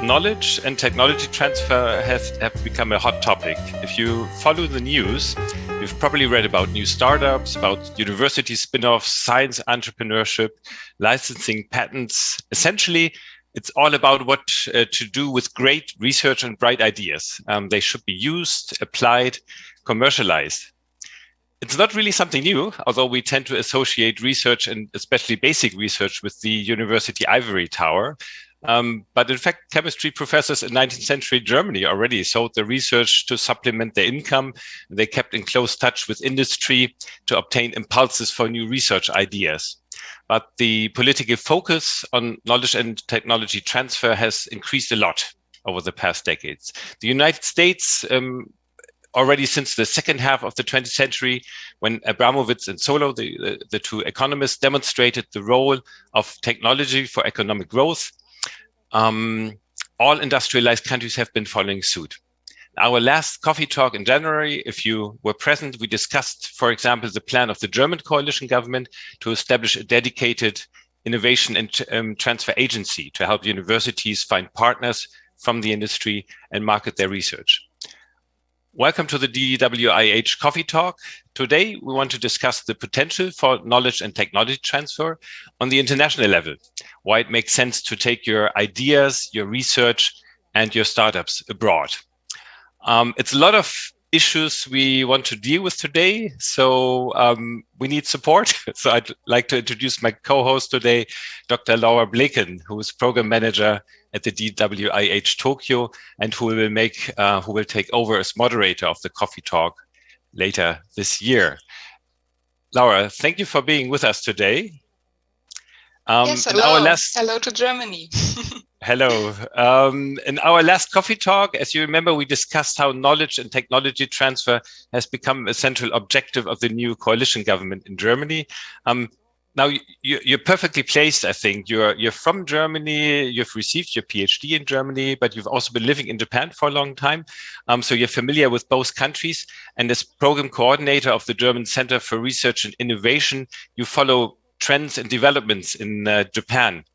Knowledge and technology transfer have become a hot topic. If you follow the news, you've probably read about new startups, about university spin-offs, science entrepreneurship, licensing patents. Essentially, it's all about what to do with great research and bright ideas. They should be used, applied, commercialized. It's not really something new, although we tend to associate research and especially basic research with the university ivory tower. But in fact, chemistry professors in 19th century Germany already sold their research to supplement their income. They kept in close touch with industry to obtain impulses for new research ideas. But the political focus on knowledge and technology transfer has increased a lot over the past decades. The United States, already since the second half of the 20th century, when Abramovich and Solow, the two economists, demonstrated the role of technology for economic growth, all industrialized countries have been following suit. Our last coffee talk in January, if you were present, we discussed, for example, the plan of the German coalition government to establish a dedicated innovation and transfer agency to help universities find partners from the industry and market their research. Welcome to the DWIH Coffee Talk. Today, we want to discuss the potential for knowledge and technology transfer on the international level, why it makes sense to take your ideas, your research, and your startups abroad. It's a lot of issues we want to deal with today, so we need support. So I'd like to introduce my co-host today, Dr. Laura Bleken, who is program manager at the DWIH Tokyo, and who will take over as moderator of the coffee talk later this year. Laura, thank you for being with us today. Yes, hello. Hello to Germany. Hello. In our last coffee talk, as you remember, we discussed how knowledge and technology transfer has become a central objective of the new coalition government in Germany. Now, you're perfectly placed, I think. You're from Germany, you've received your PhD in Germany, but you've also been living in Japan for a long time. So you're familiar with both countries. And as program coordinator of the German Center for Research and Innovation, you follow trends and developments in Japan,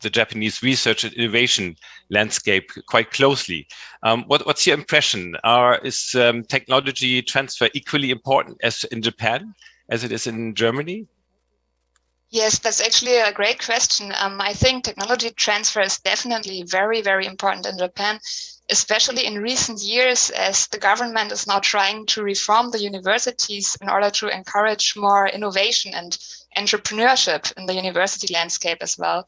the Japanese research and innovation landscape quite closely. What's your impression? Is technology transfer equally important as in Japan as it is in Germany? Yes, that's actually a great question. I think technology transfer is definitely very, very important in Japan, especially in recent years, as the government is now trying to reform the universities in order to encourage more innovation and entrepreneurship in the university landscape as well.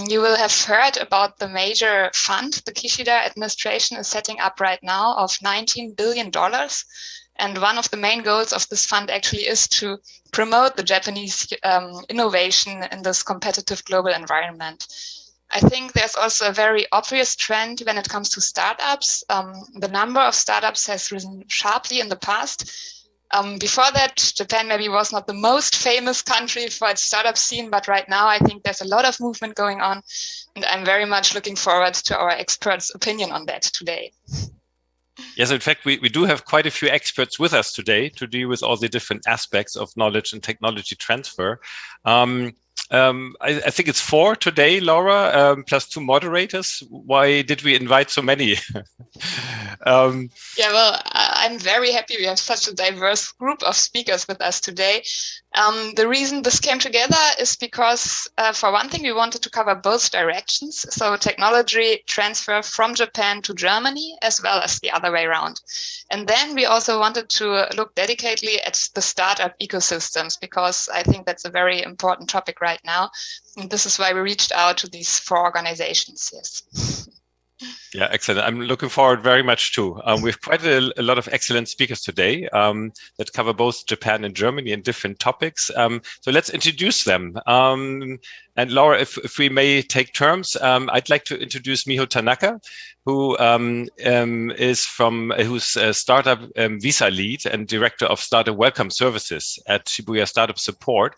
You will have heard about the major fund the Kishida administration is setting up right now of $19 billion. And one of the main goals of this fund actually is to promote the Japanese innovation in this competitive global environment. I think there's also a very obvious trend when it comes to startups. The number of startups has risen sharply in the past. Before that, Japan maybe was not the most famous country for its startup scene, but right now I think there's a lot of movement going on, and I'm very much looking forward to our experts' opinion on that today. Yes, in fact, we do have quite a few experts with us today to deal with all the different aspects of knowledge and technology transfer. I think it's 4 today, Laura, plus 2 moderators. Why did we invite so many? Yeah, well, I'm very happy we have such a diverse group of speakers with us today. The reason this came together is because, for one thing, we wanted to cover both directions. So technology transfer from Japan to Germany, as well as the other way around. And then we also wanted to look dedicatedly at the startup ecosystems, because I think that's a very important topic right now. And this is why we reached out to these 4 organizations, yes. Yeah, excellent. I'm looking forward very much too. We have quite a lot of excellent speakers today that cover both Japan and Germany and different topics. So let's introduce them. And Laura, if we may take turns, I'd like to introduce Miho Tanaka, who who's a startup visa lead and director of startup welcome services at Shibuya Startup Support.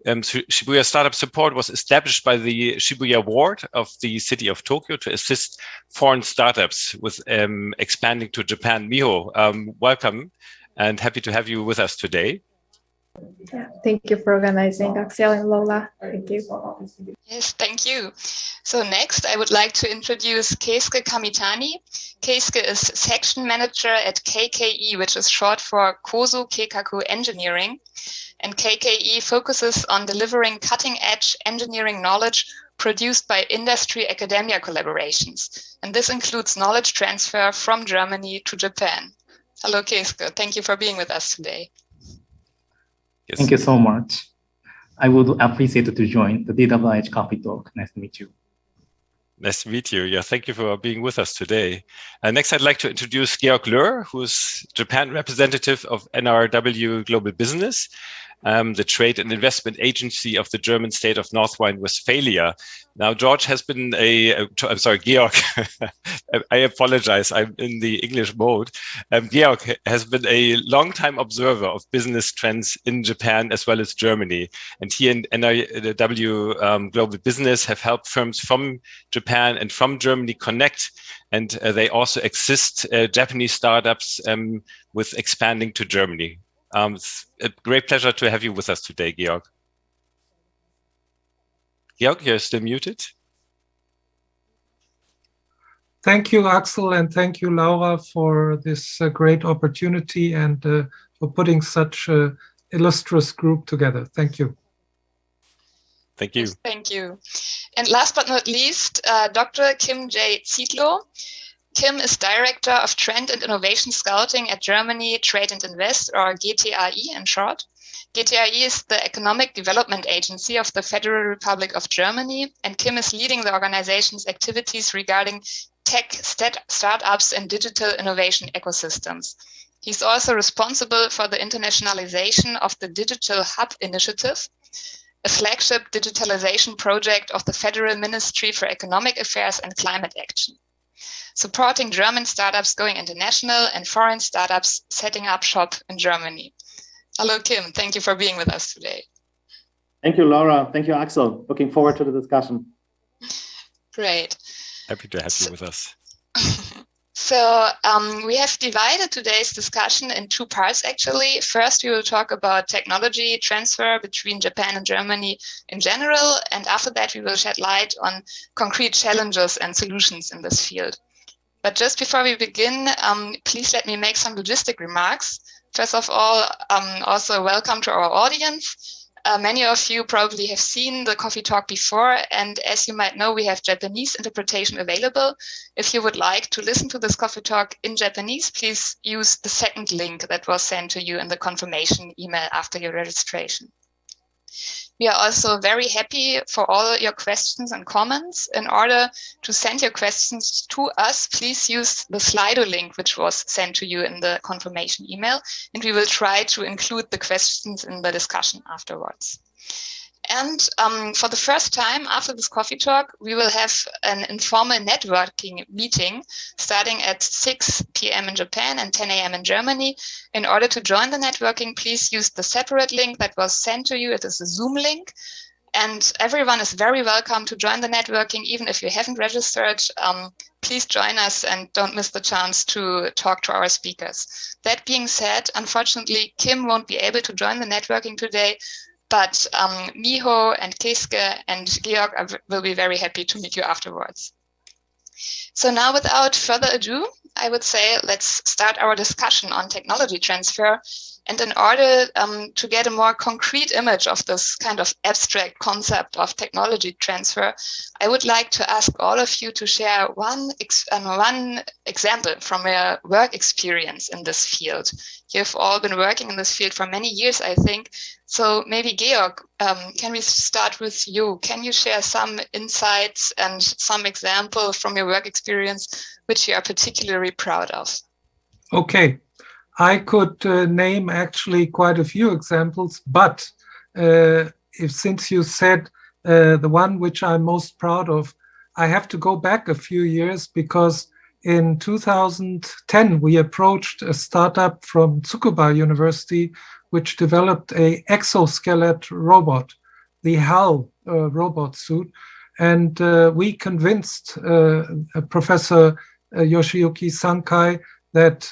Shibuya Startup Support was established by the Shibuya Ward of the city of Tokyo to assist foreign startups with expanding to Japan. Miho, welcome and happy to have you with us today. Yeah, thank you for organizing, Axel and Lola. Thank you. Yes, thank you. So next, I would like to introduce Keisuke Kamitani. Keisuke is section manager at KKE, which is short for Kozo Keikaku Engineering. And KKE focuses on delivering cutting-edge engineering knowledge produced by industry-academia collaborations. And this includes knowledge transfer from Germany to Japan. Hello, Keisuke. Thank you for being with us today. Yes. Thank you so much. I would appreciate to join the DWIH Coffee Talk. Nice to meet you. Nice to meet you. Yeah, thank you for being with us today. Next, I'd like to introduce Georg Löhr, who's Japan representative of NRW Global Business, the trade and investment agency of the German state of North Rhine-Westphalia. Now, Georg has been I'm sorry, Georg, I apologize, I'm in the English mode. Georg has been a long-time observer of business trends in Japan as well as Germany. And he and NRW Global Business have helped firms from Japan and from Germany connect. And they also assist Japanese startups with expanding to Germany. It's a great pleasure to have you with us today, Georg. Georg, you're still muted. Thank you, Axel, and thank you, Laura, for this great opportunity and for putting such an illustrious group together. Thank you. Thank you. Yes, thank you. And last but not least, Dr. Kim J. Zietlow. Kim is Director of Trend and Innovation Scouting at Germany Trade and Invest, or GTAI in short. GTAI is the Economic Development Agency of the Federal Republic of Germany, and Kim is leading the organization's activities regarding tech startups and digital innovation ecosystems. He's also responsible for the internationalization of the Digital Hub Initiative, a flagship digitalization project of the Federal Ministry for Economic Affairs and Climate Action, supporting German startups going international and foreign startups setting up shop in Germany. Hello, Kim. Thank you for being with us today. Thank you, Laura. Thank you, Axel. Looking forward to the discussion. Great. Happy to have you with us. So we have divided today's discussion in two parts, actually. First, we will talk about technology transfer between Japan and Germany in general. And after that, we will shed light on concrete challenges and solutions in this field. But just before we begin, please let me make some logistic remarks. First of all, also welcome to our audience. Many of you probably have seen the Coffee Talk before, and as you might know, we have Japanese interpretation available. If you would like to listen to this Coffee Talk in Japanese, please use the second link that was sent to you in the confirmation email after your registration. We are also very happy for all your questions and comments. In order to send your questions to us, please use the Slido link, which was sent to you in the confirmation email, and we will try to include the questions in the discussion afterwards. And for the first time after this Coffee Talk, we will have an informal networking meeting starting at 6 p.m. in Japan and 10 a.m. in Germany. In order to join the networking, please use the separate link that was sent to you. It is a Zoom link. And everyone is very welcome to join the networking, even if you haven't registered. Please join us and don't miss the chance to talk to our speakers. That being said, unfortunately, Kim won't be able to join the networking today, but Miho and Keisuke and Georg will be very happy to meet you afterwards. So now, without further ado, I would say let's start our discussion on technology transfer. And in order to get a more concrete image of this kind of abstract concept of technology transfer, I would like to ask all of you to share one example from your work experience in this field. You've all been working in this field for many years, I think. So maybe Georg, can we start with you? Can you share some insights and some example from your work experience which you are particularly proud of? Okay. I could name actually quite a few examples, but since you said the one which I'm most proud of, I have to go back a few years because in 2010, we approached a startup from Tsukuba University, which developed a exoskeleton robot, the HAL robot suit. And we convinced Professor Yoshiyuki Sankai that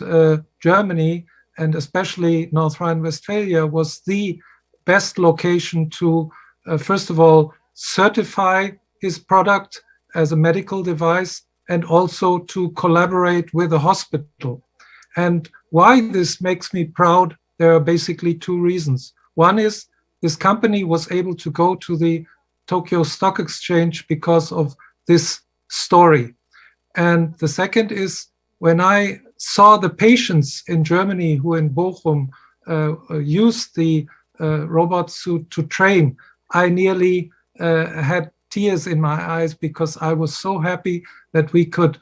Germany, and especially North Rhine-Westphalia, was the best location to, first of all, certify his product as a medical device, and also to collaborate with a hospital. And why this makes me proud, there are basically two reasons. One is this company was able to go to the Tokyo Stock Exchange because of this story. And the second is when I saw the patients in Germany who in Bochum used the robot suit to train, I nearly had tears in my eyes because I was so happy that we could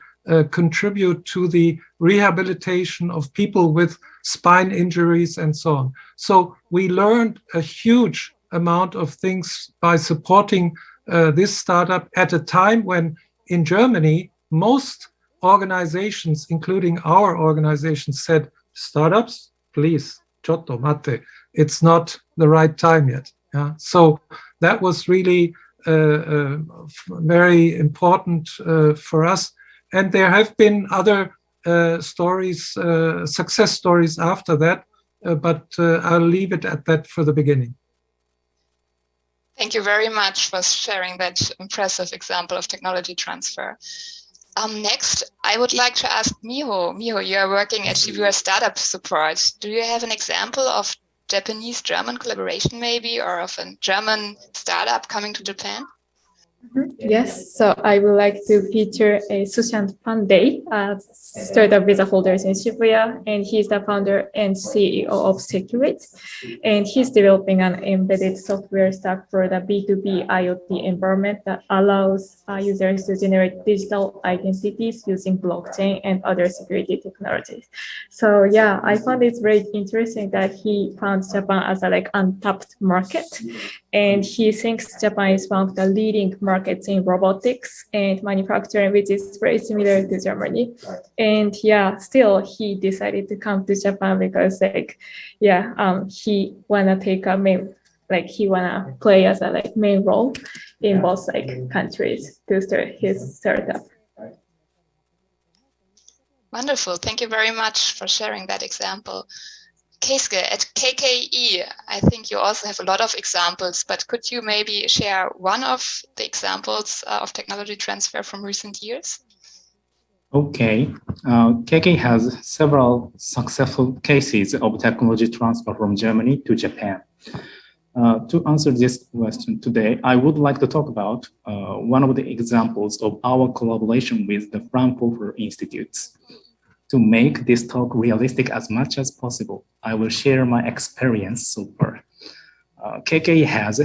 contribute to the rehabilitation of people with spine injuries and so on. So we learned a huge amount of things by supporting this startup at a time when in Germany, most organizations, including our organization, said, startups, please, chotto mate, it's not the right time yet. Yeah? So that was really very important for us. And there have been other stories, success stories after that, but I'll leave it at that for the beginning. Thank you very much for sharing that impressive example of technology transfer. Next, I would like to ask Miho. Miho, you are working at Shibuya Startup Support. Do you have an example of Japanese-German collaboration maybe, or of a German startup coming to Japan? Yes, so I would like to feature a Sushant Pandey, a startup visa holders in Shibuya, and he's the founder and CEO of Securate, and he's developing an embedded software stack for the B2B IoT environment that allows users to generate digital identities using blockchain and other security technologies. So yeah, I found it very interesting that he found Japan as a untapped market, and he thinks Japan is one of the leading markets in robotics and manufacturing, which is very similar to Germany. And yeah, still he decided to come to Japan because he wanna take a main, he wanna play as a main role in both countries to start his startup. Wonderful. Thank you very much for sharing that example. Keisuke, at KKE, I think you also have a lot of examples, but could you maybe share one of the examples of technology transfer from recent years? Okay. KK has several successful cases of technology transfer from Germany to Japan. To answer this question today, I would like to talk about one of the examples of our collaboration with the Fraunhofer Institutes. To make this talk realistic as much as possible, I will share my experience so far. KK has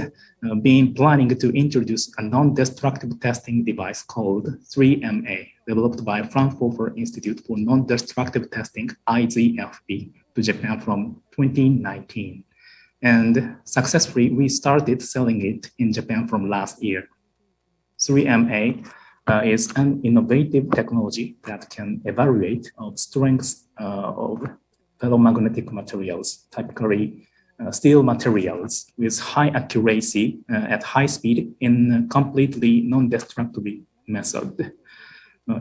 been planning to introduce a non-destructive testing device called 3MA, developed by Fraunhofer Institute for Non-Destructive Testing, IZFB, to Japan from 2019. And successfully, we started selling it in Japan from last year. 3MA is an innovative technology that can evaluate the strengths of ferromagnetic materials, typically steel materials, with high accuracy at high speed in a completely non-destructive method.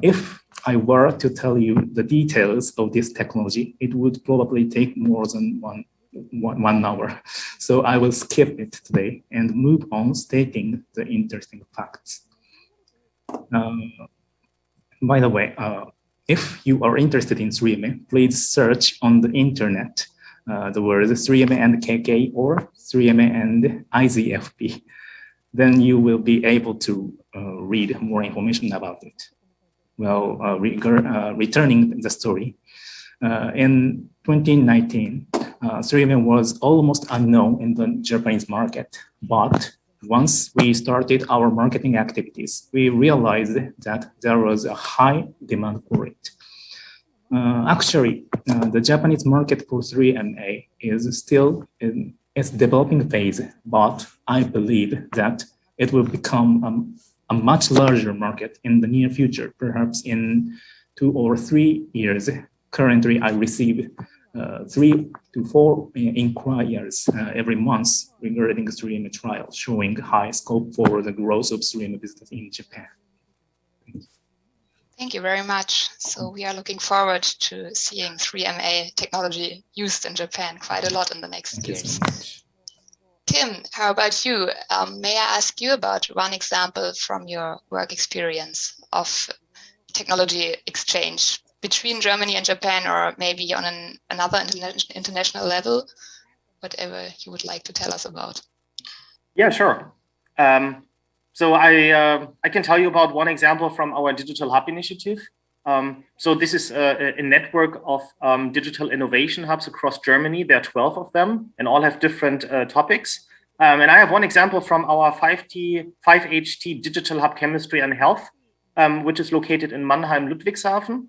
If I were to tell you the details of this technology, it would probably take more than one hour. So I will skip it today and move on stating the interesting facts. By the way, if you are interested in 3MA, please search on the internet the words 3MA and KK or 3MA and IZFB. Then you will be able to read more information about it. Well, returning the story, in 2019, 3MA was almost unknown in the Japanese market, but once we started our marketing activities, we realized that there was a high demand for it. Actually, the Japanese market for 3MA is still in its developing phase, but I believe that it will become a much larger market in the near future, perhaps in 2 or 3 years. Currently, I receive 3 to 4 inquiries every month regarding streaming trials, showing high scope for the growth of streaming business in Japan. Thank you very much. So we are looking forward to seeing 3MA technology used in Japan quite a lot in the next years. Kim, how about you? May I ask you about one example from your work experience of technology exchange between Germany and Japan, or maybe on another international level, whatever you would like to tell us about? Yeah, sure. So I can tell you about one example from our Digital Hub initiative. So this is a network of digital innovation hubs across Germany. There are 12 of them, and all have different topics. And I have one example from our 5HT Digital Hub Chemistry and Health, which is located in Mannheim, Ludwigshafen.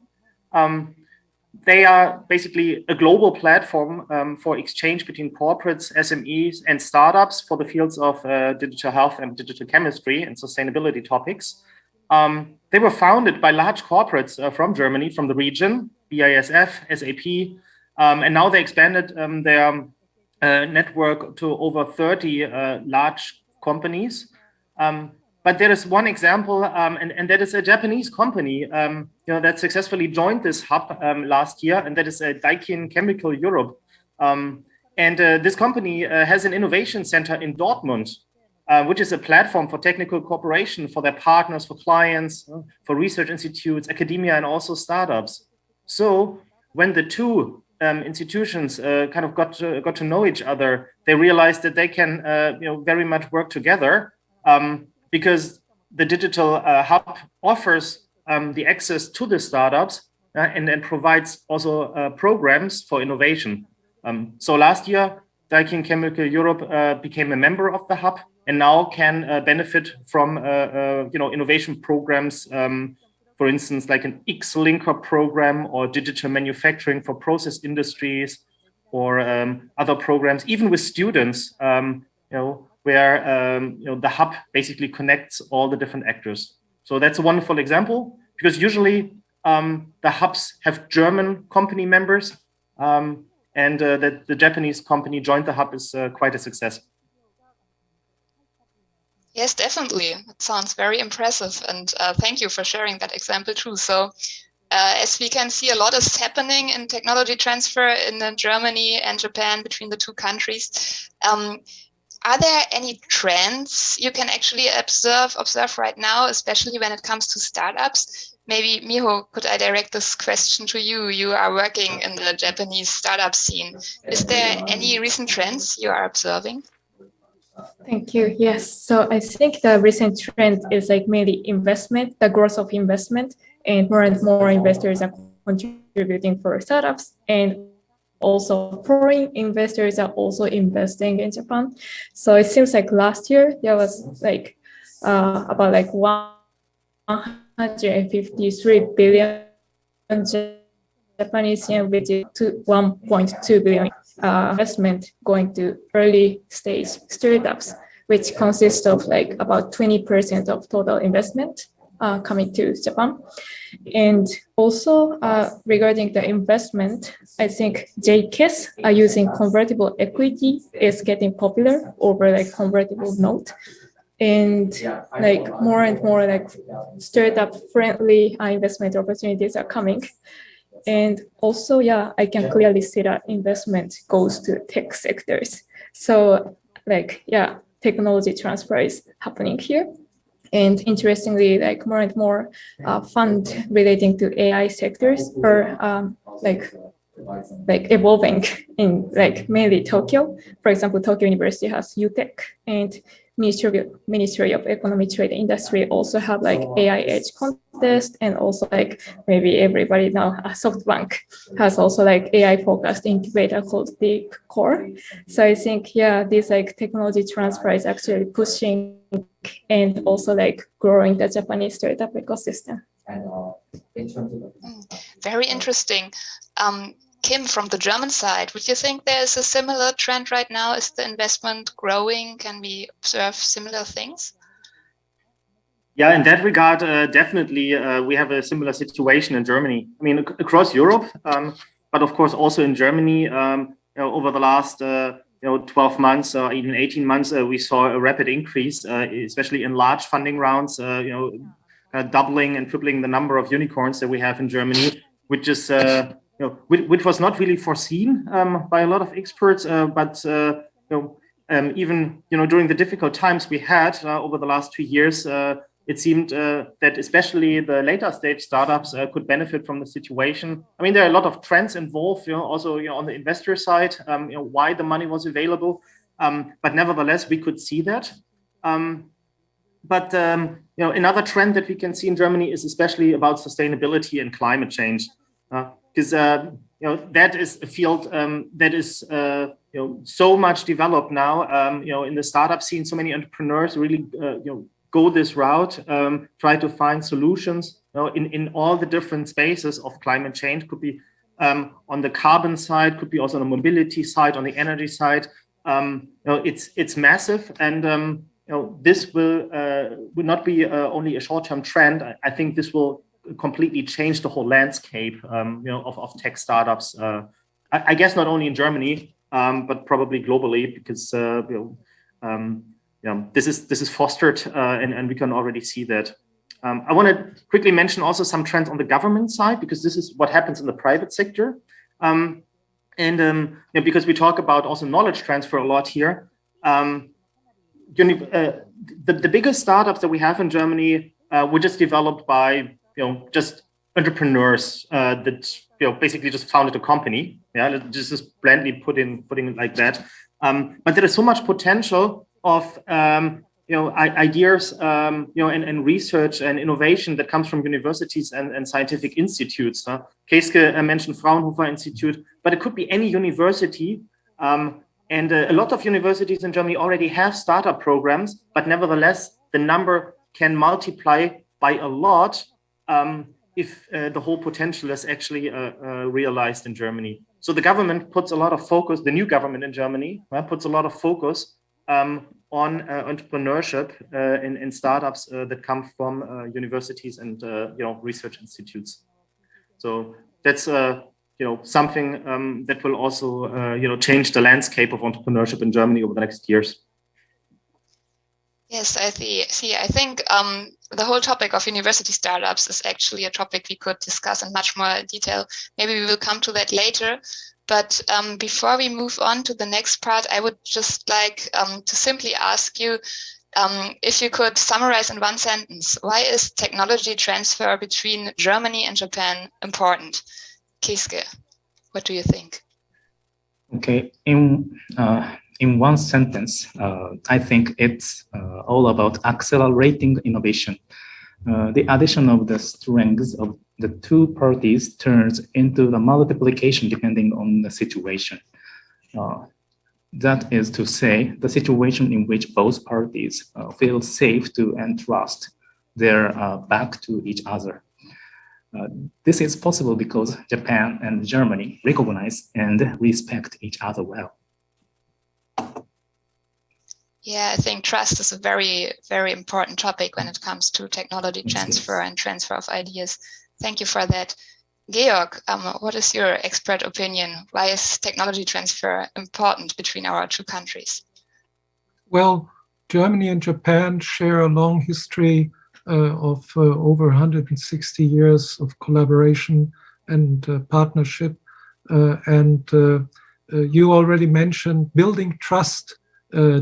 They are basically a global platform for exchange between corporates, SMEs, and startups for the fields of digital health and digital chemistry and sustainability topics. They were founded by large corporates from Germany, from the region, BASF, SAP, and now they expanded their network to over 30 large companies. But there is one example, and that is a Japanese company that successfully joined this hub last year, and that is Daikin Chemical Europe. And this company has an innovation center in Dortmund, which is a platform for technical cooperation for their partners, for clients, for research institutes, academia, and also startups. So when the two institutions kind of got to know each other, they realized that they can very much work together. Because the digital hub offers the access to the startups and then provides also programs for innovation. So last year, Daikin Chemical Europe became a member of the hub and now can benefit from innovation programs, for instance, like an X-Linker program or digital manufacturing for process industries, or other programs, even with students, where the hub basically connects all the different actors. So that's a wonderful example, because usually the hubs have German company members, and that the Japanese company joined the hub is quite a success. Yes, definitely. That sounds very impressive. And thank you for sharing that example too. So as we can see, a lot is happening in technology transfer in Germany and Japan between the two countries. Are there any trends you can actually observe right now, especially when it comes to startups? Maybe, Miho, could I direct this question to you? You are working in the Japanese startup scene. Is there any recent trends you are observing? Thank you. Yes. So I think the recent trend is like mainly investment, the growth of investment, and more investors are contributing for startups, and also foreign investors are also investing in Japan. So it seems like last year there was like about like 153 billion Japanese yen, which is 1.2 billion investment going to early stage startups, which consists of like about 20% of total investment coming to Japan. And also regarding the investment, I think JKIS using convertible equity is getting popular over like convertible note. And like more and more like startup friendly investment opportunities are coming. And also, yeah, I can clearly see that investment goes to tech sectors. So like, yeah, technology transfer is happening here. And interestingly, like more and more fund relating to AI sectors are like evolving in like mainly Tokyo. For example, Tokyo University has UTech, and Ministry of Economy, Trade, and Industry also have like AI Edge contest, and also like maybe everybody now, SoftBank has also like AI focused incubator called Deep Core. So I think, yeah, this like technology transfer is actually pushing and also like growing the Japanese startup ecosystem. Very interesting. Kim, from the German side, would you think there's a similar trend right now? Is the investment growing? Can we observe similar things? Yeah, in that regard, definitely we have a similar situation in Germany. I mean, across Europe, but of course also in Germany. Over the last 12 months or even 18 months, we saw a rapid increase, especially in large funding rounds. Doubling and tripling the number of unicorns that we have in Germany, which is which was not really foreseen by a lot of experts, but even during the difficult times we had over the last 2 years. It seemed that especially the later stage startups could benefit from the situation. I mean, there are a lot of trends involved, also on the investor side, why the money was available. But nevertheless, we could see that. But another trend that we can see in Germany is especially about sustainability and climate change, because that is a field that is so much developed now. In the startup scene, so many entrepreneurs really go this route, try to find solutions in all the different spaces of climate change. Could be on the carbon side, could be also on the mobility side, on the energy side. It's massive, and this will not be only a short-term trend. I think this will completely change the whole landscape of tech startups. I guess not only in Germany, but probably globally, because this is fostered, and we can already see that. I want to quickly mention also some trends on the government side, because this is what happens in the private sector. Because we talk about also knowledge transfer a lot here. The biggest startups that we have in Germany were just developed by just entrepreneurs that basically just founded a company. Yeah, just blandly putting it like that. But there is so much potential of ideas and research and innovation that comes from universities and scientific institutes. Keske mentioned Fraunhofer Institute, but it could be any university. And a lot of universities in Germany already have startup programs, but nevertheless, the number can multiply by a lot if the whole potential is actually realized in Germany. So the government puts a lot of focus, the new government in Germany puts a lot of focus on entrepreneurship in startups that come from universities and research institutes. So that's something that will also change the landscape of entrepreneurship in Germany over the next years. Yes, I see. I think the whole topic of university startups is actually a topic we could discuss in much more detail. Maybe we will come to that later. But before we move on to the next part, I would just like to simply ask you if you could summarize in one sentence, why is technology transfer between Germany and Japan important? Keske, what do you think? Okay, in one sentence, I think it's all about accelerating innovation. The addition of the strengths of the two parties turns into the multiplication depending on the situation. That is to say, the situation in which both parties feel safe to entrust their back to each other. This is possible because Japan and Germany recognize and respect each other well. Yeah, I think trust is a very, very important topic when it comes to technology transfer and transfer of ideas. Thank you for that. Georg, what is your expert opinion? Why is technology transfer important between our two countries? Well, Germany and Japan share a long history of over 160 years of collaboration and partnership. You already mentioned building trust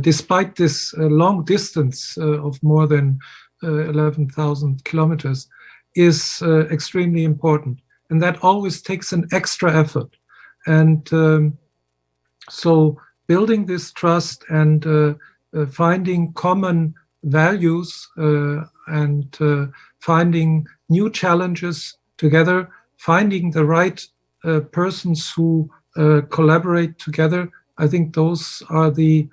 despite this long distance of more than 11,000 kilometers is extremely important. And that always takes an extra effort. And so building this trust and finding common values and finding new challenges together, finding the right persons who collaborate together, I think those are the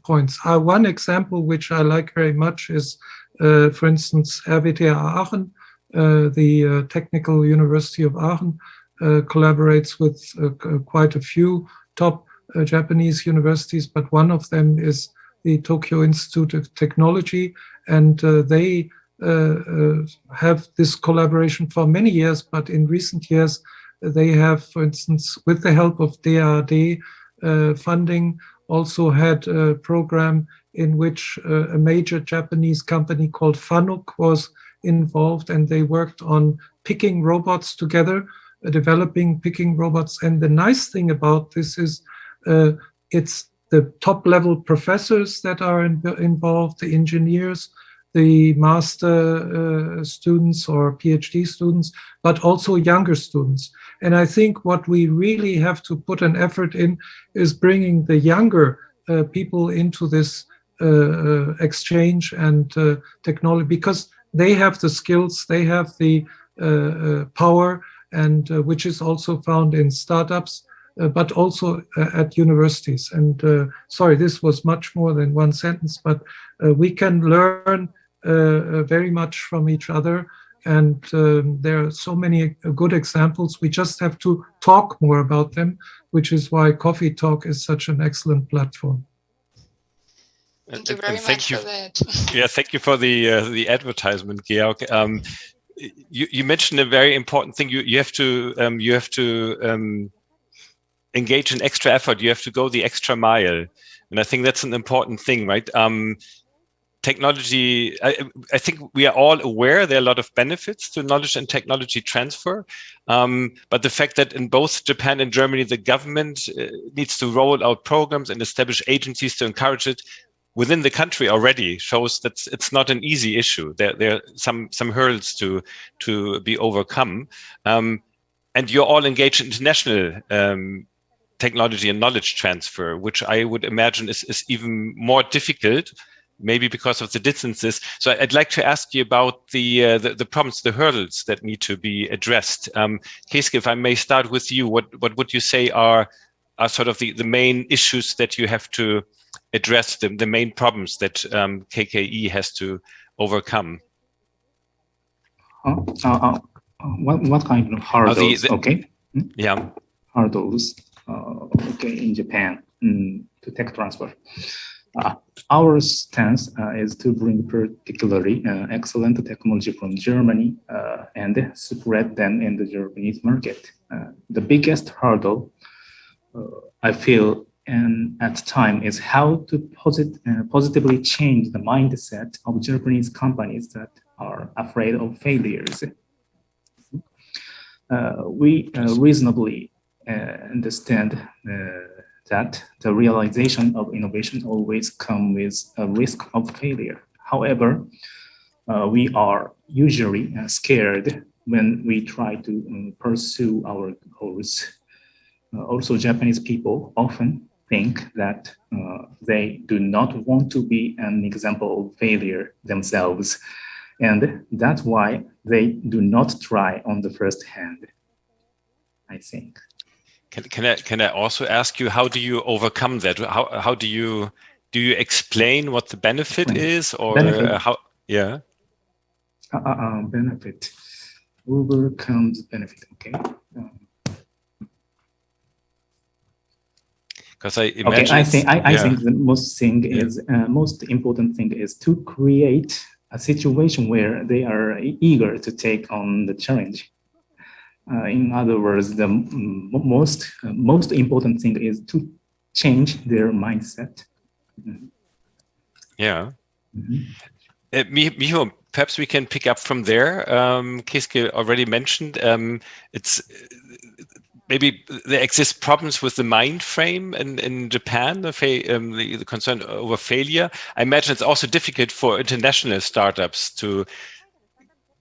points. One example which I like very much is, for instance, RWTH Aachen, the Technical University of Aachen, collaborates with quite a few top Japanese universities, but one of them is the Tokyo Institute of Technology, and they have this collaboration for many years, but in recent years, they have, for instance, with the help of DAAD funding, also had a program in which a major Japanese company called Fanuc was involved, and they worked on picking robots together, developing picking robots. And the nice thing about this is it's the top-level professors that are involved, the engineers, the master students or PhD students, but also younger students. And I think what we really have to put an effort in is bringing the younger people into this exchange and technology, because they have the skills, they have the power, and which is also found in startups, but also at universities. And sorry, this was much more than one sentence, but we can learn very much from each other. And there are so many good examples. We just have to talk more about them, which is why Coffee Talk is such an excellent platform. Thank you very much for that. Yeah, thank you for the advertisement, Georg. You mentioned a very important thing. You have to engage in extra effort. You have to go the extra mile, and I think that's an important thing, right? Technology, I think we are all aware there are a lot of benefits to knowledge and technology transfer, but the fact that in both Japan and Germany, the government needs to roll out programs and establish agencies to encourage it within the country already shows that it's not an easy issue. There are some hurdles to be overcome, and you're all engaged in international technology and knowledge transfer, which I would imagine is even more difficult, maybe because of the distances. So I'd like to ask you about the problems, the hurdles that need to be addressed. Keisuke, if I may start with you, what would you say are sort of the main issues that you have to address, the main problems that KKE has to overcome? What kind of hurdles? Okay. Yeah. Hurdles. Okay, in Japan to tech transfer. Our stance is to bring particularly excellent technology from Germany and spread them in the Japanese market. The biggest hurdle, I feel, at the time is how to positively change the mindset of Japanese companies that are afraid of failures. We reasonably understand that the realization of innovation always comes with a risk of failure. However, we are usually scared when we try to pursue our goals. Also, Japanese people often think that they do not want to be an example of failure themselves, and that's why they do not try on the first hand, I think. Can I also ask you, how do you overcome that? How do you explain what the benefit is, or how? Yeah. Benefit overcomes benefit. Okay. Because I imagine. Okay, I think the most important thing is to create a situation where they are eager to take on the challenge. In other words, the most important thing is to change their mindset. Yeah. Miho, perhaps we can pick up from there. Keisuke already mentioned it's maybe there exist problems with the mind frame in Japan, the concern over failure. I imagine it's also difficult for international startups to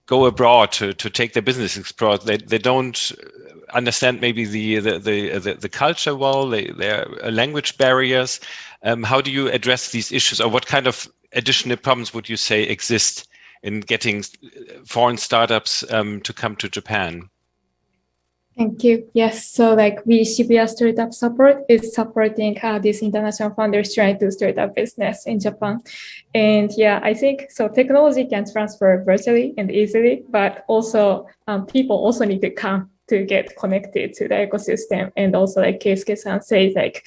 go abroad to take their business abroad. They don't understand maybe the culture well. There are language barriers. How do you address these issues, or what kind of additional problems would you say exist in getting foreign startups to come to Japan? Thank you. Yes, so like we Shibuya Startup Support is supporting these international founders trying to start a business in Japan. And yeah, I think so technology can transfer virtually and easily, but also people also need to come to get connected to the ecosystem. And also like Keisuke-san says, like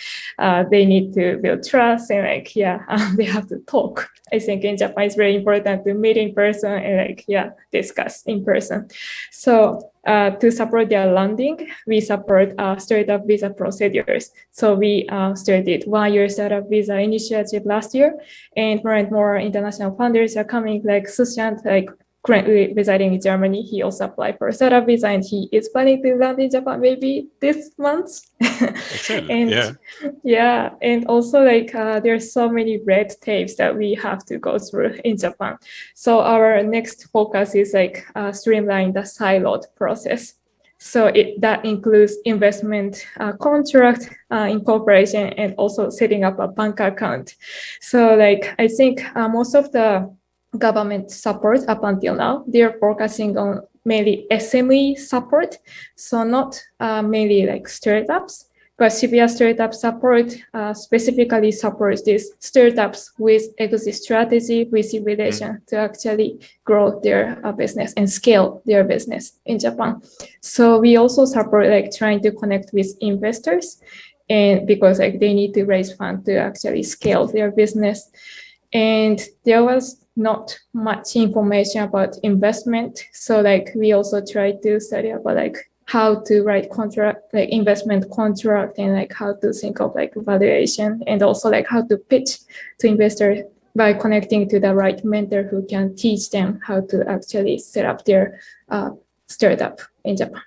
they need to build trust and like, they have to talk. I think in Japan it's very important to meet in person and like, discuss in person. So to support their landing, we support startup visa procedures. So we started 1 year startup visa initiative last year, and more international founders are coming, like Sushant, like currently residing in Germany. He also applied for a startup visa and he is planning to land in Japan maybe this month. Excellent. And and also like there's so many red tapes that we have to go through in Japan. So our next focus is like streamline the siloed process. So that includes investment contract, incorporation, and also setting up a bank account. So like I think most of the government support up until now, they're focusing on mainly SME support. So not mainly like startups, but Shibuya Startup Support specifically supports these startups with exit strategy, with relation to actually grow their business and scale their business in Japan. So we also support like trying to connect with investors, and because like they need to raise funds to actually scale their business. And there was not much information about investment. So like we also try to study about like how to write contract, like investment contract, and like how to think of like valuation, and also like how to pitch to investors by connecting to the right mentor who can teach them how to actually set up their startup in Japan.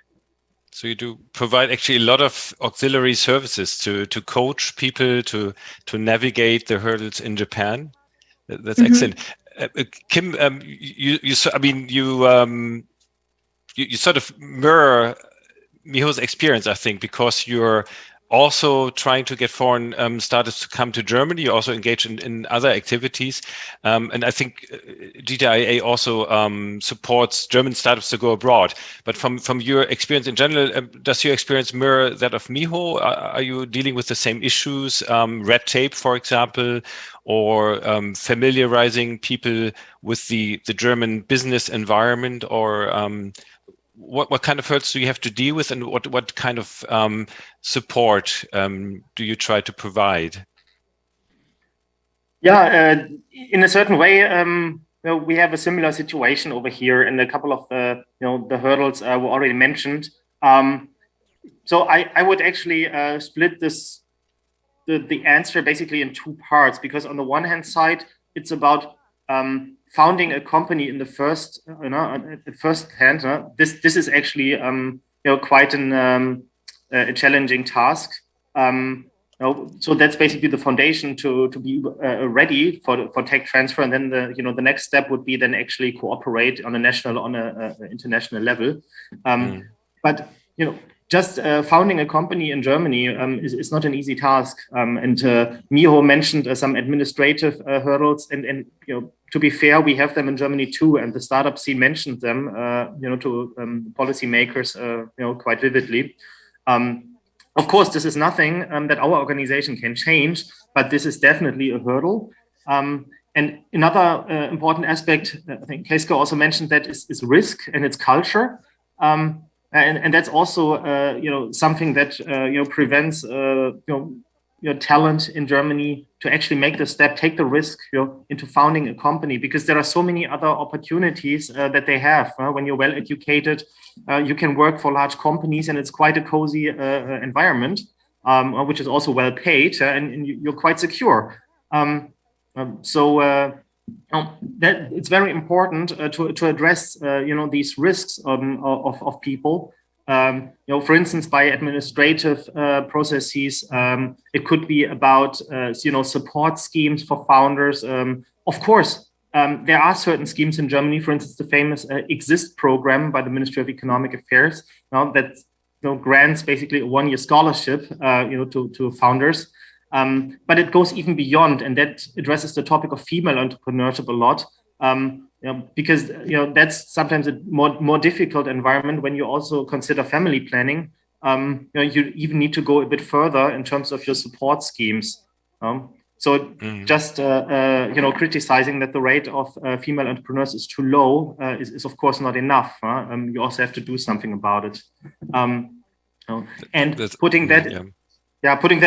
So you do provide actually a lot of auxiliary services to coach people to navigate the hurdles in Japan. That's excellent. Kim, you sort of mirror Miho's experience, I think, because you're also trying to get foreign startups to come to Germany. You also engage in other activities. And I think DWIH also supports German startups to go abroad. But from your experience in general, does your experience mirror that of Miho? Are you dealing with the same issues, red tape, for example, or familiarizing people with the German business environment, or what kind of hurdles do you have to deal with, and what kind of support do you try to provide? Yeah, in a certain way, we have a similar situation over here, and a couple of the hurdles were already mentioned. So I would actually split the answer basically in two parts, because on the one hand side, it's about founding a company in the first hand. This is actually quite a challenging task. So that's basically the foundation to be ready for tech transfer, and then the next step would be then actually cooperate on a international level. But just founding a company in Germany is not an easy task. And Miho mentioned some administrative hurdles, and to be fair, we have them in Germany too. And the startup scene mentioned them, to policymakers, quite vividly. Of course, this is nothing that our organization can change, but this is definitely a hurdle. And another important aspect, I think Keisuke also mentioned, that is risk and its culture. And that's also something that prevents talent in Germany to actually make the step, take the risk into founding a company, because there are so many other opportunities that they have. When you're well educated, you can work for large companies, and it's quite a cozy environment, which is also well paid, and you're quite secure. That it's very important to address these risks of people. For instance, by administrative processes, it could be about support schemes for founders. Of course, there are certain schemes in Germany, for instance, the famous Exist program by the Ministry of Economic Affairs, that grants basically a one-year scholarship to founders. But it goes even beyond, and that addresses the topic of female entrepreneurship a lot, because that's sometimes a more difficult environment when you also consider family planning. You even need to go a bit further in terms of your support schemes. Just criticizing that the rate of female entrepreneurs is too low is of course not enough. You also have to do something about it. And putting that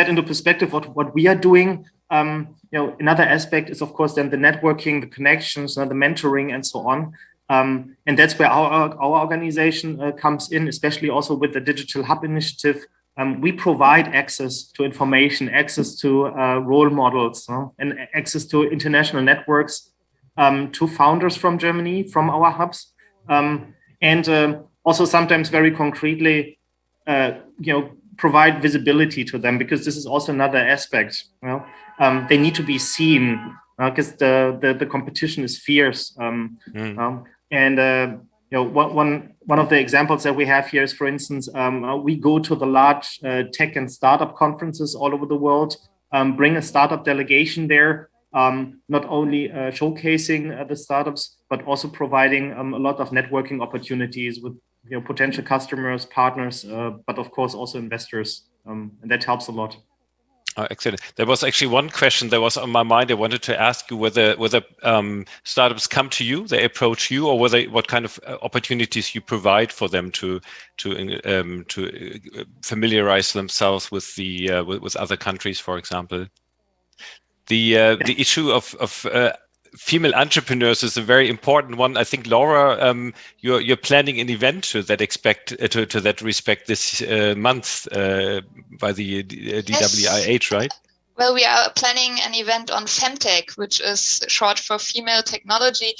into perspective, what we are doing, another aspect is, of course, then the networking, the connections, the mentoring, and so on. And that's where our organization comes in, especially also with the Digital Hub initiative. We provide access to information, access to role models, and access to international networks to founders from Germany, from our hubs, and also sometimes very concretely, provide visibility to them, because this is also another aspect. They need to be seen because the competition is fierce. One of the examples that we have here is, for instance, we go to the large tech and startup conferences all over the world, bring a startup delegation there, not only showcasing the startups, but also providing a lot of networking opportunities with potential customers, partners, but of course also investors, and that helps a lot. Oh, excellent. There was actually one question that was on my mind. I wanted to ask you whether startups come to you, they approach you, or what kind of opportunities you provide for them to familiarize themselves with with other countries, for example. The issue of female entrepreneurs is a very important one. I think, Laura, you're planning an event to that respect this month by the DWIH, right? Well, we are planning an event on Femtech, which is short for female technology.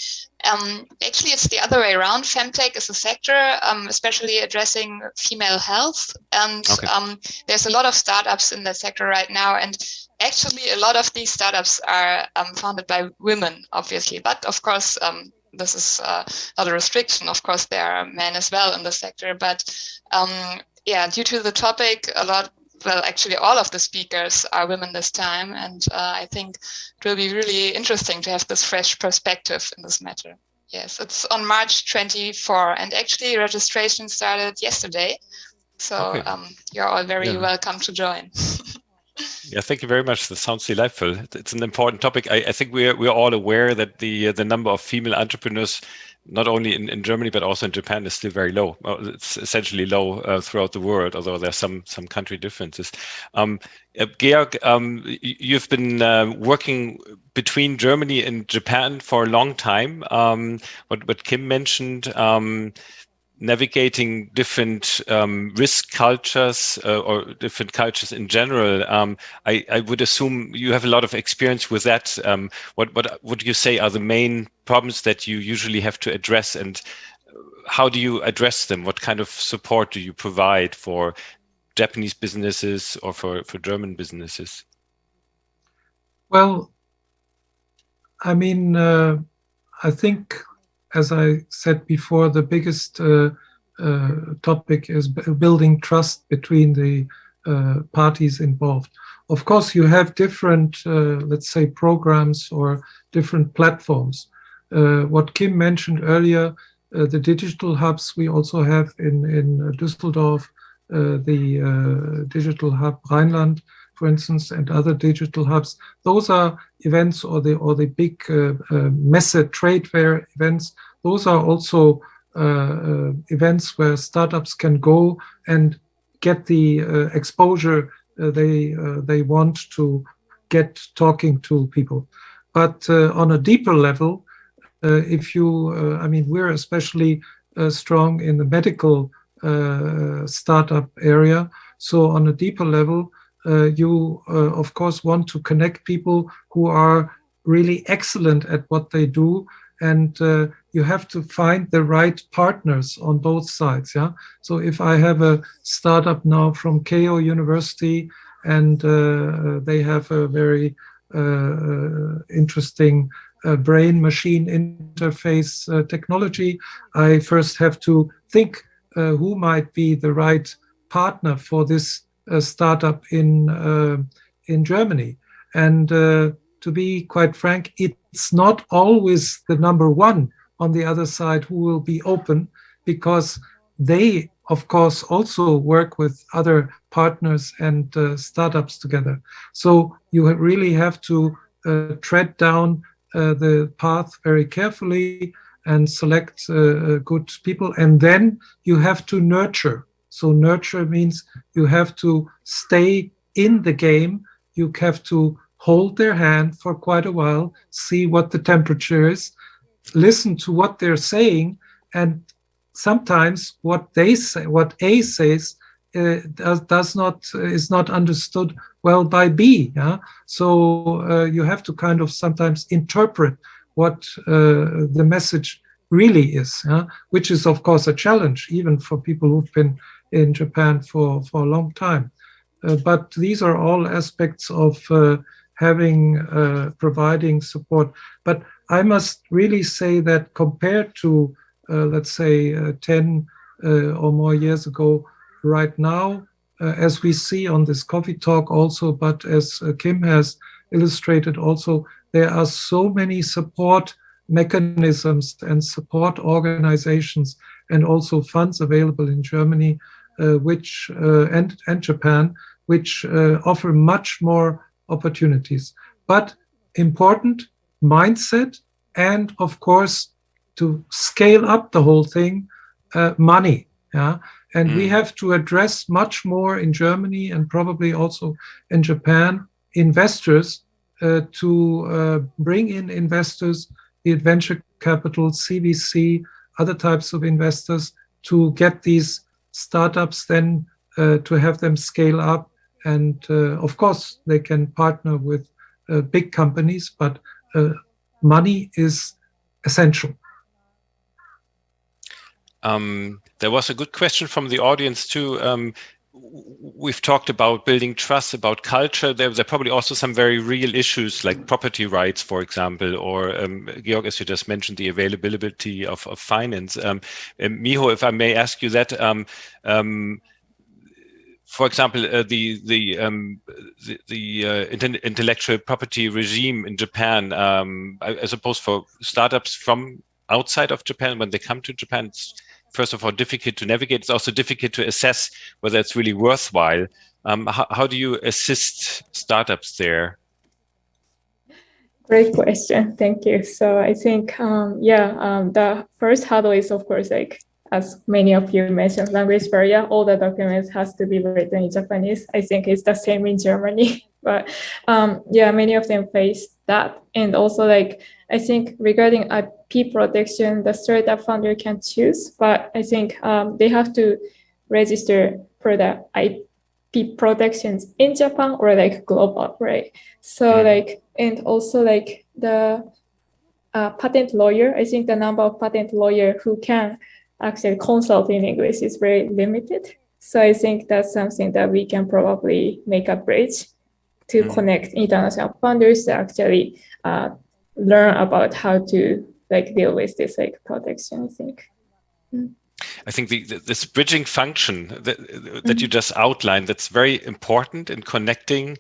Actually, it's the other way around. Femtech is a sector, especially addressing female health. And there's a lot of startups in that sector right now. And actually, a lot of these startups are founded by women, obviously. But of course, this is not a restriction. Of course, there are men as well in the sector. But due to the topic, actually all of the speakers are women this time. And I think it will be really interesting to have this fresh perspective in this matter. Yes, it's on March 24. And actually, registration started yesterday. So you're all very welcome to join. Yeah, thank you very much. That sounds delightful. It's an important topic. I think we're all aware that the number of female entrepreneurs, not only in Germany but also in Japan, is still very low. It's essentially low throughout the world, although there's some country differences. Georg, you've been working between Germany and Japan for a long time. What Kim mentioned, navigating different risk cultures or different cultures in general. I would assume you have a lot of experience with that. What would you say are the main problems that you usually have to address, and how do you address them? What kind of support do you provide for Japanese businesses or for German businesses? Well, I mean, I think, as I said before, the biggest topic is building trust between the parties involved. Of course, you have different, let's say, programs or different platforms. What Kim mentioned earlier, the digital hubs we also have in Düsseldorf, the digital hub Rhineland, for instance, and other digital hubs. Those are events, or the big Messe trade fair events. Those are also events where startups can go and get the exposure they want to get talking to people. But on a deeper level, if you, I mean, we're especially strong in the medical startup area. So on a deeper level, you, of course, want to connect people who are really excellent at what they do, and you have to find the right partners on both sides. Yeah. So if I have a startup now from Keio University, and they have a very interesting brain-machine interface technology, I first have to think who might be the right partner for this startup in Germany. And to be quite frank, it's not always the number one on the other side who will be open, because they, of course, also work with other partners and startups together. So you really have to tread down the path very carefully and select good people. And then you have to nurture So nurture means you have to stay in the game. You have to hold their hand for quite a while, see what the temperature is, listen to what they're saying, and sometimes what they say, what A says, is not understood well by B. Yeah? So you have to kind of sometimes interpret what the message really is, which is of course a challenge even for people who've been in Japan for a long time. But these are all aspects of providing support. But I must really say that compared to let's say 10 or more years ago, right now, as we see on this coffee talk also, but as Kim has illustrated also, there are so many support mechanisms and support organizations and also funds available in Germany, and Japan, which offer much more opportunities. But important mindset, and of course, to scale up the whole thing, money. Yeah. And we have to address much more in Germany and probably also in Japan, investors, to bring in investors, the venture capital, CVC, other types of investors, to get these startups then to have them scale up. And of course, they can partner with big companies, but money is essential. There was a good question from the audience too. We've talked about building trust, about culture. There are probably also some very real issues like property rights, for example, or Georg, as you just mentioned, the availability of finance. Miho, if I may ask you that, for example, the intellectual property regime in Japan, I suppose for startups from outside of Japan, when they come to Japan, it's first of all difficult to navigate. It's also difficult to assess whether it's really worthwhile. How do you assist startups there? Great question. Thank you. So I think, the first hurdle is, of course, like, as many of you mentioned, language barrier. All the documents has to be written in Japanese. I think it's the same in Germany, but many of them face that. And also, like, I think regarding IP protection, the startup founder can choose, but I think they have to register for the IP protections in Japan or like global, right? So like, and also like the patent lawyer, I think the number of patent lawyer who can actually consult in English is very limited. So I think that's something that we can probably make a bridge to connect international founders to actually learn about how to like deal with this like protection, I think. I think this bridging function that you just outlined, that's very important in connecting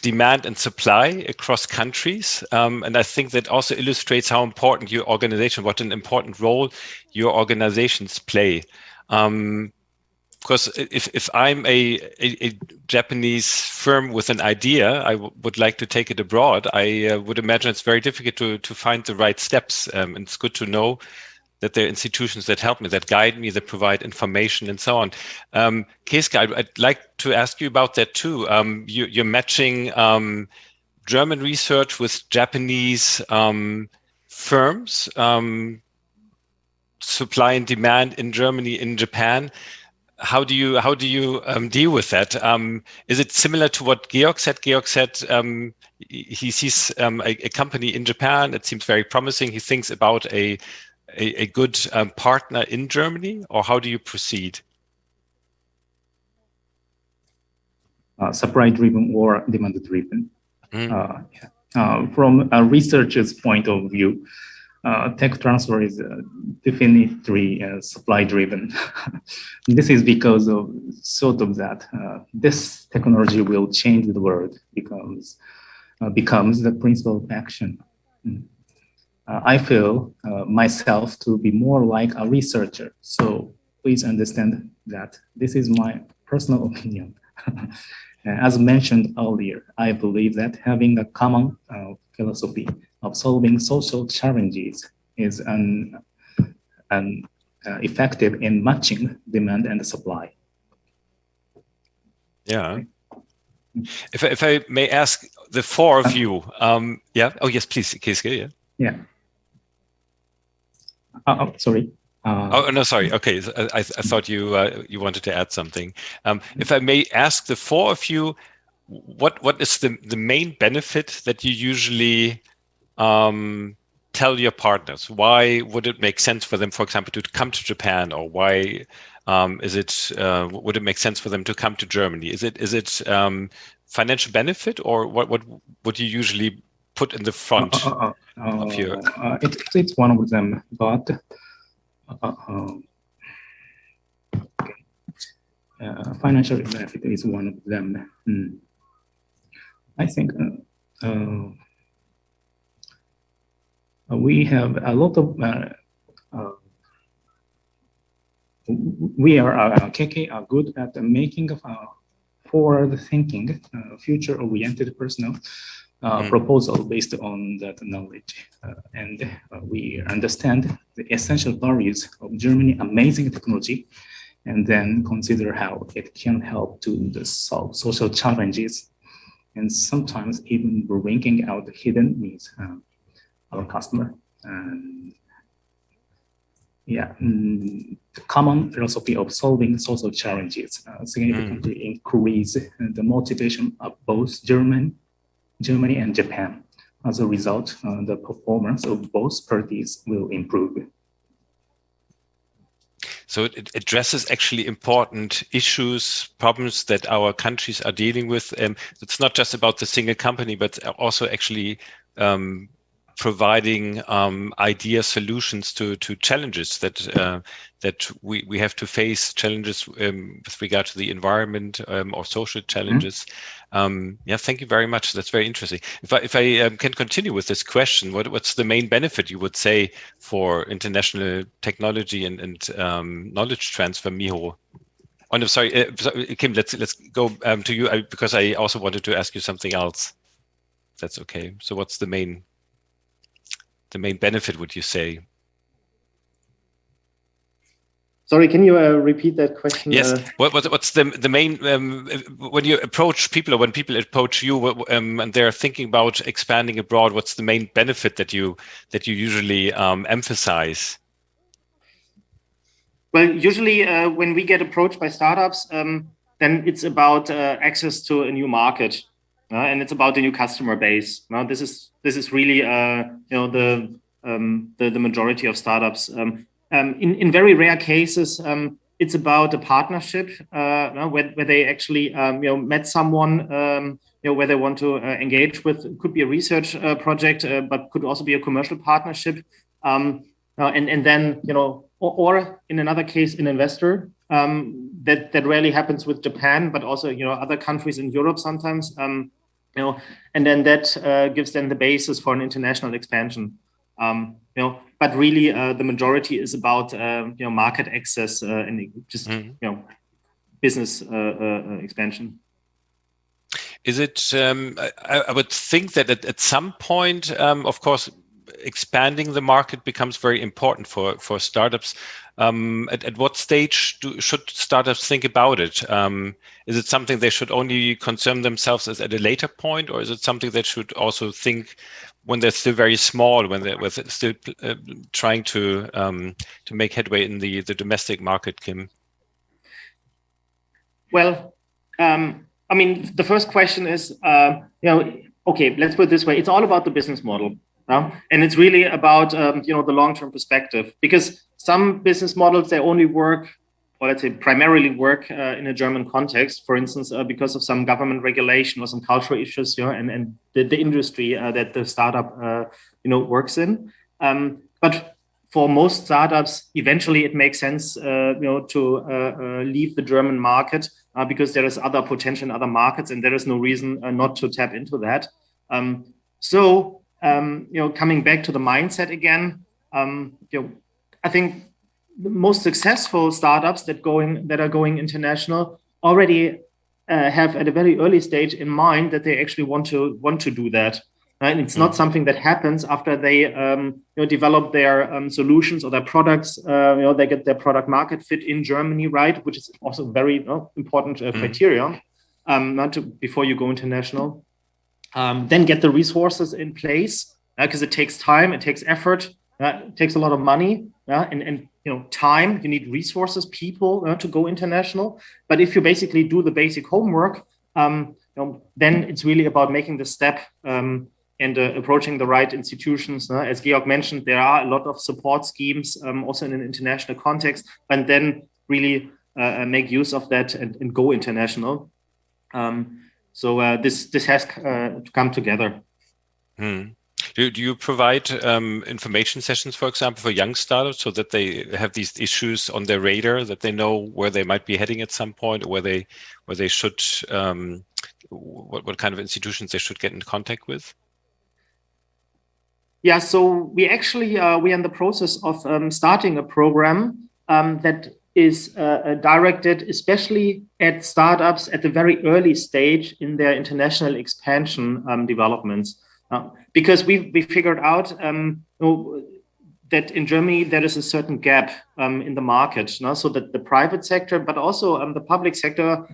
demand and supply across countries. And I think that also illustrates how important your organization, what an important role your organizations play. Because if I'm a Japanese firm with an idea, I would like to take it abroad, I would imagine it's very difficult to find the right steps. And it's good to know that there are institutions that help me, that guide me, that provide information and so on. Keisuke, I'd like to ask you about that too. You're matching German research with Japanese firms, supply and demand in Germany, in Japan. How do you deal with that? Is it similar to what Georg said? Georg said he sees a company in Japan. It seems very promising. He thinks about a good partner in Germany, or how do you proceed? Supply-driven or demand-driven. From a researcher's point of view, tech transfer is definitely supply-driven. This is because of sort of that this technology will change the world, becomes the principle of action. I feel myself to be more like a researcher. So please understand that this is my personal opinion. As mentioned earlier, I believe that having a common philosophy of solving social challenges is an effective in matching demand and supply. Yeah. If I may ask the four of you, yeah. Oh yes, please, Keisuke. Yeah. Yeah. Sorry. Oh no, sorry. Okay, I thought you you wanted to add something. If I may ask the four of you, what is the main benefit that you usually tell your partners? Why would it make sense for them, for example, to come to Japan, or why would it make sense for them to come to Germany? Is it financial benefit, or what would you usually put in the front of your? It's one of them, but financial benefit is one of them. I think we have a lot of. We are KK are good at making forward-thinking, future-oriented personnel proposal based on that knowledge, and we understand the essential values of Germany amazing technology, and then consider how it can help to solve social challenges, and sometimes even bringing out the hidden needs of our customer. And yeah, the common philosophy of solving social challenges significantly increase the motivation of both Germany and Japan. As a result, the performance of both parties will improve. So it addresses actually important issues, problems that our countries are dealing with. It's not just about the single company, but also actually providing idea solutions to challenges that we have to face, challenges with regard to the environment or social challenges. Yeah, thank you very much. That's very interesting. If I can continue with this question, what's the main benefit you would say for international technology and knowledge transfer, Miho? Oh no, sorry, Kim. Let's go to you because I also wanted to ask you something else. That's okay. So what's the main benefit, would you say? Sorry, can you repeat that question? Yes. What's the main when you approach people, or when people approach you and they're thinking about expanding abroad? What's the main benefit that you usually emphasize? Well, usually when we get approached by startups, then it's about access to a new market. And it's about the new customer base. Now, this is really the majority of startups. In very rare cases, it's about a partnership where they actually met someone where they want to engage with. It could be a research project, but could also be a commercial partnership. And then or in another case, an investor. That rarely happens with Japan, but also other countries in Europe sometimes. And then that gives them the basis for an international expansion. But really the majority is about market access and just business expansion. Is it? I would think that at some point, of course, expanding the market becomes very important for startups. At what stage should startups think about it? Is it something they should only concern themselves with at a later point, or is it something they should also think when they're still very small, when they're still trying to make headway in the domestic market, Kim? Well, I mean, the first question is, okay, let's put it this way. It's all about the business model. And it's really about the long-term perspective, because some business models, they only work, or let's say primarily work in a German context, for instance, because of some government regulation or some cultural issues, and the industry that the startup works in. But for most startups, eventually it makes sense to leave the German market because there is other potential in other markets, and there is no reason not to tap into that. Coming back to the mindset again, I think the most successful startups that are going international already have at a very early stage in mind that they actually want to do that. Right? It's not something that happens after they develop their solutions or their products. They get their product market fit in Germany, right? Which is also very important criteria before you go international. Then get the resources in place because it takes time, it takes effort, it takes a lot of money, and time. You need resources, people to go international. But if you basically do the basic homework, then it's really about making the step. And approaching the right institutions. As Georg mentioned, there are a lot of support schemes also in an international context, and then really make use of that and go international. So this has to come together. Do you provide information sessions, for example, for young startups so that they have these issues on their radar, that they know where they might be heading at some point, or where they should, what kind of institutions they should get in contact with? Yeah, so we actually we're in the process of starting a program that is directed especially at startups at the very early stage in their international expansion developments, because we figured out that in Germany there is a certain gap in the market, so that the private sector, but also the public sector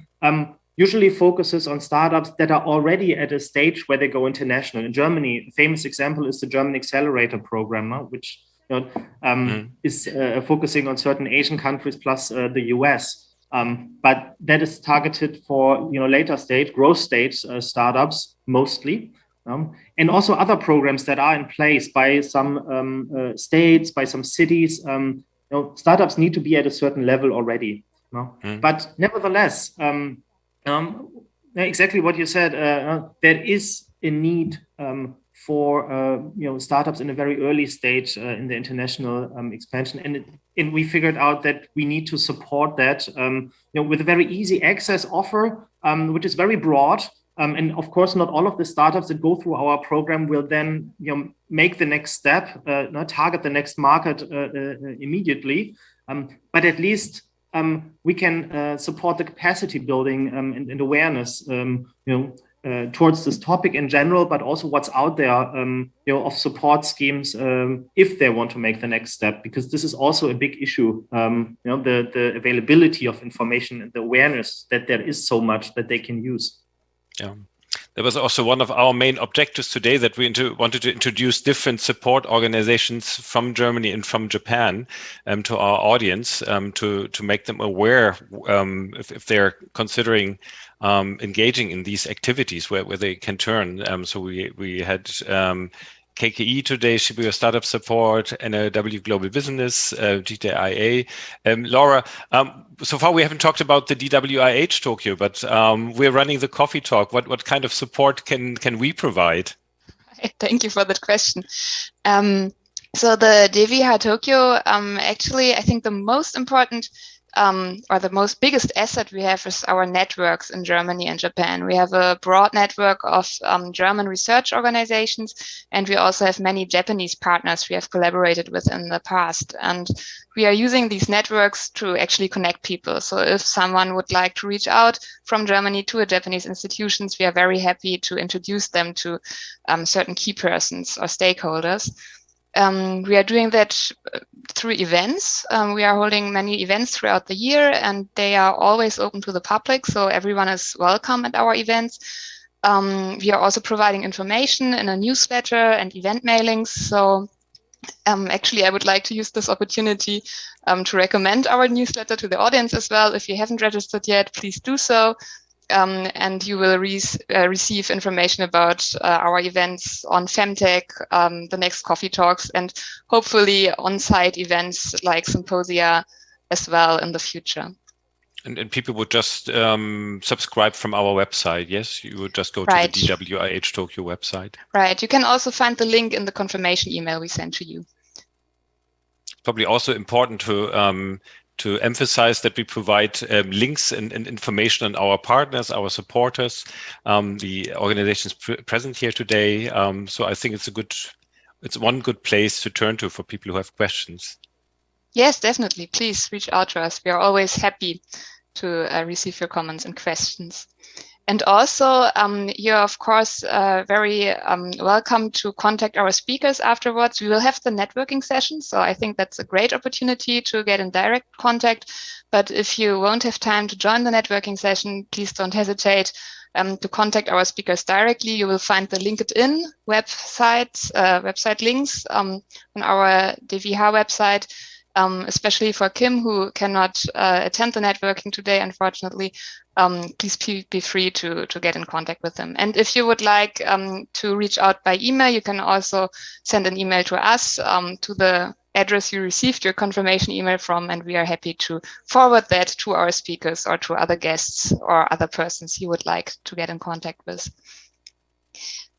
usually focuses on startups that are already at a stage where they go international. In Germany, a famous example is the German Accelerator Program, which is focusing on certain Asian countries plus the US. But that is targeted for later stage, growth stage startups mostly. And also other programs that are in place by some states, by some cities. Startups need to be at a certain level already. But nevertheless, exactly what you said, there is a need for startups in a very early stage in the international expansion, and we figured out that we need to support that with a very easy access offer, which is very broad. And of course, not all of the startups that go through our program will then make the next step, target the next market immediately, but at least we can support the capacity building and awareness, towards this topic in general, but also what's out there, of support schemes if they want to make the next step, because this is also a big issue. The availability of information and the awareness that there is so much that they can use. Yeah. That was also one of our main objectives today, that we wanted to introduce different support organizations from Germany and from Japan to our audience, to make them aware if they're considering engaging in these activities where they can turn. So we had KKE today, Shibuya Startup Support, NLW Global Business, DWIH. Laura, so far we haven't talked about the DWIH Tokyo, but we're running the Coffee Talk. What kind of support can we provide? Thank you for that question. So the DWIH Tokyo, actually, I think the most important or the most biggest asset we have is our networks in Germany and Japan. We have a broad network of German research organizations, and we also have many Japanese partners we have collaborated with in the past. And we are using these networks to actually connect people. So if someone would like to reach out from Germany to a Japanese institutions, we are very happy to introduce them to certain key persons or stakeholders. We are doing that through events. We are holding many events throughout the year, and they are always open to the public, so everyone is welcome at our events. We are also providing information in a newsletter and event mailings. So actually, I would like to use this opportunity to recommend our newsletter to the audience as well. If you haven't registered yet, please do so. And you will receive information about our events on Femtech, the next Coffee Talks, and hopefully on-site events like symposia as well in the future. And people would just subscribe from our website, yes? You would just go to the DWIH Tokyo website. Right. You can also find the link in the confirmation email we sent to you. It's probably also important to emphasize that we provide links and information on our partners, our supporters, the organizations present here today. So I think it's one good place to turn to for people who have questions. Yes, definitely. Please reach out to us. We are always happy to receive your comments and questions. And also, you're of course very welcome to contact our speakers afterwards. We will have the networking session, so I think that's a great opportunity to get in direct contact. But if you won't have time to join the networking session, please don't hesitate to contact our speakers directly. You will find the LinkedIn website links on our DWIH website. Especially for Kim, who cannot attend the networking today, unfortunately, please be free to get in contact with them. And if you would like to reach out by email, you can also send an email to us to the address you received your confirmation email from, and we are happy to forward that to our speakers or to other guests or other persons you would like to get in contact with.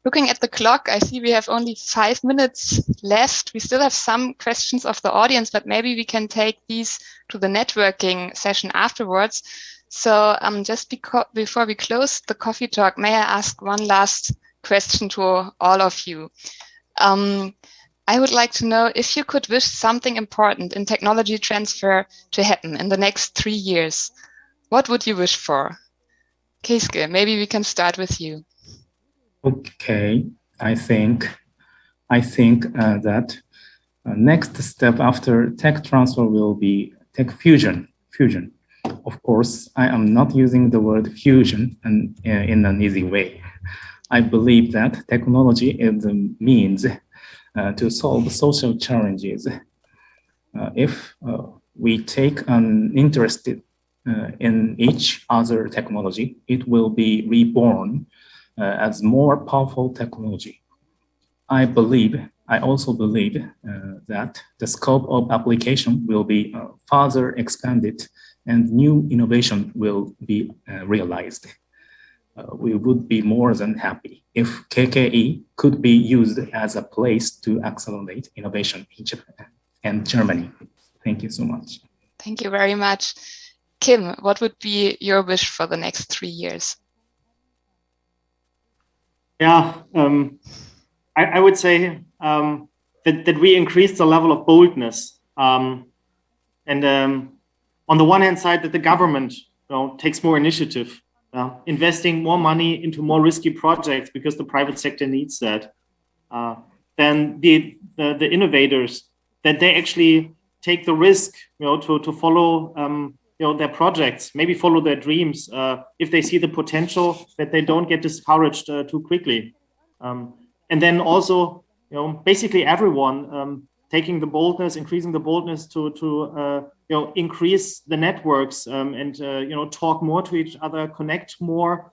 Looking at the clock, I see we have only 5 minutes left. We still have some questions of the audience, but maybe we can take these to the networking session afterwards. So just before we close the coffee talk, may I ask one last question to all of you? I would like to know if you could wish something important in technology transfer to happen in the next 3 years, what would you wish for? Keeske, maybe we can start with you. Okay, I think that next step after tech transfer will be tech fusion. Of course, I am not using the word fusion in an easy way. I believe that technology is a means to solve social challenges. If we take an interest in each other technology, it will be reborn as more powerful technology. I also believe that the scope of application will be further expanded and new innovation will be realized. We would be more than happy if KKE could be used as a place to accelerate innovation in Japan and Germany. Thank you so much. Thank you very much. Kim, what would be your wish for the next 3 years? Yeah, I would say that we increase the level of boldness, and on the one hand side, that the government takes more initiative, investing more money into more risky projects because the private sector needs that. Then the innovators, that they actually take the risk, to follow their projects, maybe follow their dreams if they see the potential, that they don't get discouraged too quickly. And then also, basically everyone taking the boldness, increasing the boldness to increase the networks and talk more to each other, connect more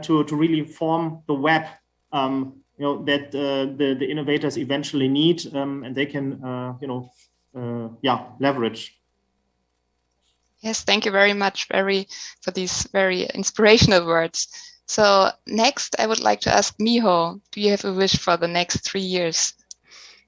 to really form the web that the innovators eventually need, and they can leverage. Yes, thank you very much for these very inspirational words. So next, I would like to ask Miho, do you have a wish for the next 3 years?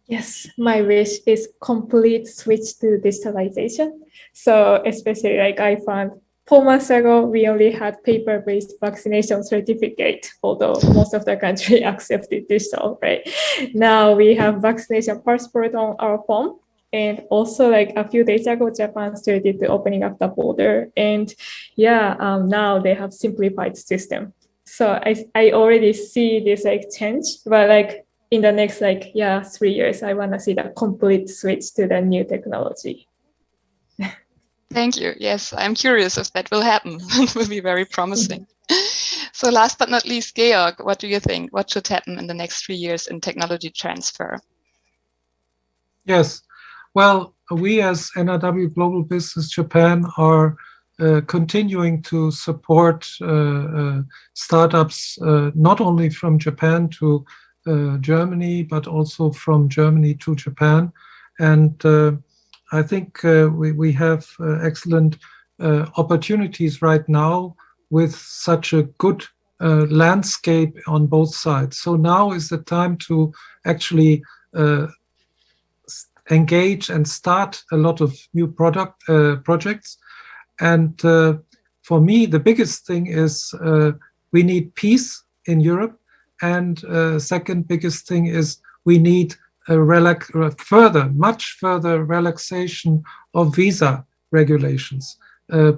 Yes, my wish is complete switch to digitalization. So especially like I found 4 months ago, we only had paper-based vaccination certificate, although most of the country accepted digital, right? Now we have vaccination passport on our phone. And also like a few days ago, Japan started to opening up the border. And now they have simplified system. So I already see this like change, but like in the next 3 years, I want to see the complete switch to the new technology. Thank you. Yes, I'm curious if that will happen. It will be very promising. So last but not least, Georg, what do you think? What should happen in the next 3 years in technology transfer? Yes. Well, we as NRW Global Business Japan are continuing to support startups, not only from Japan to Germany, but also from Germany to Japan. And I think we have excellent opportunities right now with such a good landscape on both sides. So now is the time to actually engage and start a lot of new projects. And for me, the biggest thing is we need peace in Europe. And second biggest thing is we need a much further relaxation of visa regulations.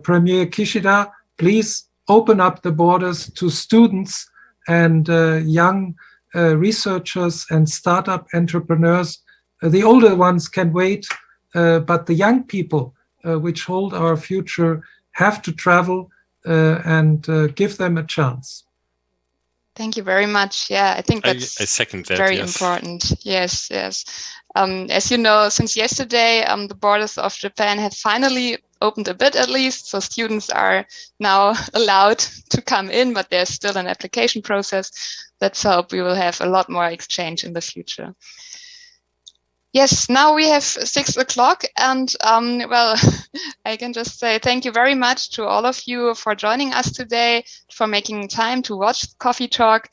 Premier Kishida, please open up the borders to students and young researchers and startup entrepreneurs. The older ones can wait, but the young people, which hold our future, have to travel and give them a chance. Thank you very much. Yeah, I think that's I second that, very yes. important. Yes, yes. As you know, since yesterday, the borders of Japan have finally opened a bit, at least. So students are now allowed to come in, but there's still an application process. Let's hope we will have a lot more exchange in the future. Yes, now we have 6 o'clock, and well, I can just say thank you very much to all of you for joining us today, for making time to watch Coffee Talk.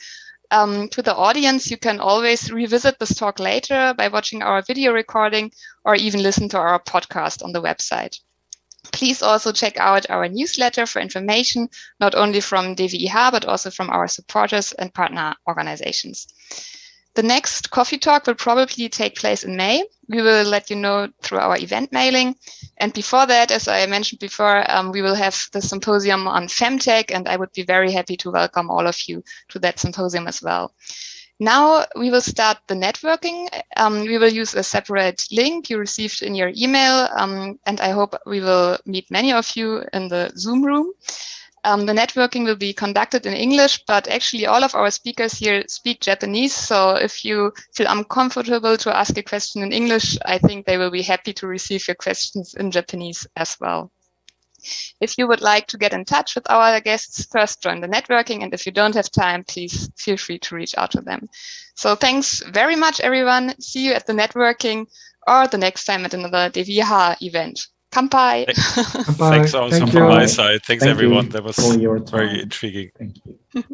To the audience, you can always revisit this talk later by watching our video recording or even listen to our podcast on the website. Please also check out our newsletter for information, not only from DWIH, but also from our supporters and partner organizations. The next Coffee Talk will probably take place in May. We will let you know through our event mailing. And before that, as I mentioned before, we will have the symposium on Femtech, and I would be very happy to welcome all of you to that symposium as well. Now we will start the networking. We will use a separate link you received in your email, and I hope we will meet many of you in the Zoom room. The networking will be conducted in English, but actually all of our speakers here speak Japanese. So if you feel uncomfortable to ask a question in English, I think they will be happy to receive your questions in Japanese as well. If you would like to get in touch with our guests, first join the networking. And if you don't have time, please feel free to reach out to them. So thanks very much, everyone. See you at the networking or the next time at another DWIH event. Kanpai. Thanks also from my side. Thanks, everyone. That was very intriguing. Thank you.